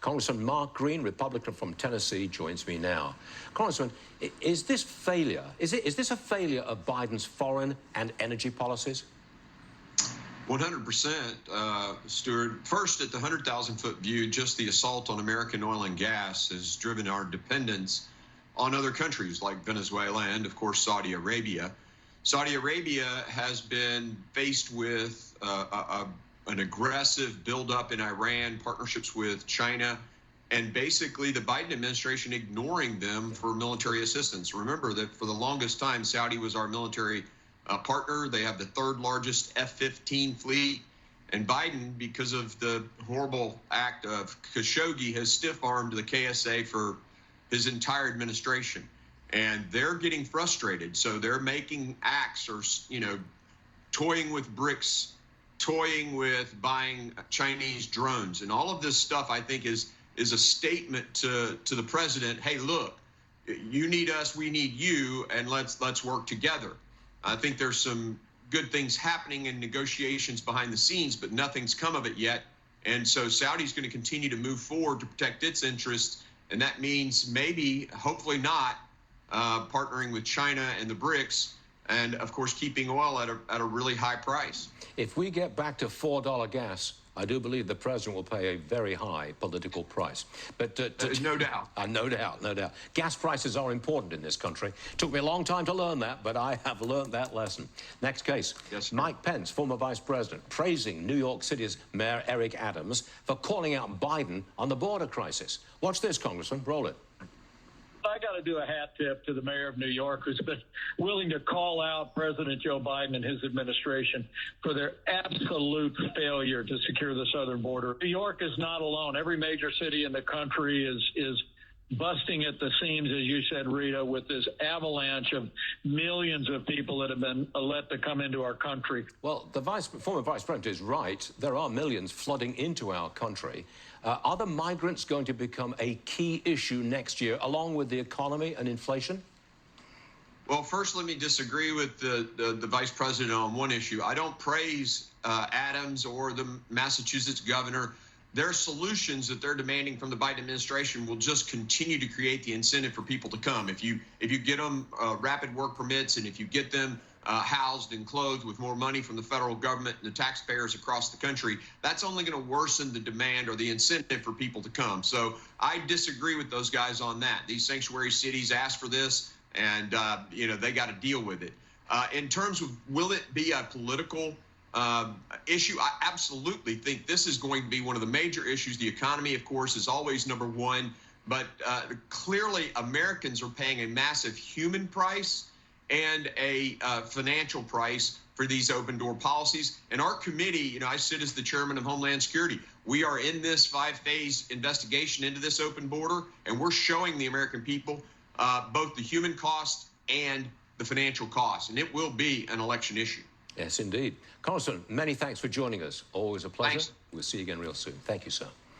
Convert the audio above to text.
Congressman Mark Green, Republican from Tennessee, joins me now. Congressman, is this a failure of Biden's foreign and energy policies? 100%, Stuart. First, at the 100,000-foot view, just the assault on American oil and gas has driven our dependence on other countries like Venezuela and, of course, Saudi Arabia. Saudi Arabia has been faced with an aggressive buildup in Iran, partnerships with China, and basically the Biden administration ignoring them for military assistance. Remember that for the longest time, Saudi was our military partner. They have the third largest F-15 fleet. And Biden, because of the horrible act of Khashoggi, has stiff-armed the KSA for his entire administration. And they're getting frustrated. So they're making acts or, toying with bricks, toying with buying Chinese drones. And all of this stuff, I think, is a statement to the president. Hey, look, you need us, we need you, and let's work together. I think there's some good things happening in negotiations behind the scenes, but nothing's come of it yet. And so Saudi's going to continue to move forward to protect its interests. And that means maybe, hopefully not, partnering with China and the BRICS, and of course keeping oil at a really high price. If we get back to $4 gas, I do believe the president will pay a very high political price. But no doubt. No doubt. Gas prices are important in this country. Took me a long time to learn that, but I have learned that lesson. Next case. Yes, sir. Mike Pence, former vice president, praising New York City's Mayor Eric Adams for calling out Biden on the border crisis. Watch this, Congressman. Roll it. I got to do a hat tip to the mayor of New York, who's been willing to call out President Joe Biden and his administration for their absolute failure to secure the southern border. New York is not alone. Every major city in the country is busting at the seams, as you said, Rita, with this avalanche of millions of people that have been let to come into our country. Well, the former vice president is right. There are millions flooding into our country. Are the migrants going to become a key issue next year, along with the economy and inflation? Well, first, let me disagree with the vice president on one issue. I don't praise Adams or the Massachusetts governor. Their solutions that they're demanding from the Biden administration will just continue to create the incentive for people to come. If you get them rapid work permits, and if you get them housed and clothed with more money from the federal government and the taxpayers across the country, that's only going to worsen the demand or the incentive for people to come. So I disagree with those guys on that. These sanctuary cities asked for this, and they got to deal with it. In terms of will it be a political issue, I absolutely think this is going to be one of the major issues. The economy, of course, is always number one, but clearly Americans are paying a massive human price and a financial price for these open door policies. And our committee, I sit as the chairman of Homeland Security. We are in this 5-phase investigation into this open border, and we're showing the American people both the human cost and the financial cost, and it will be an election issue. Yes, indeed. Congressman, many thanks for joining us. Always a pleasure. Thanks. We'll see you again real soon. Thank you, sir.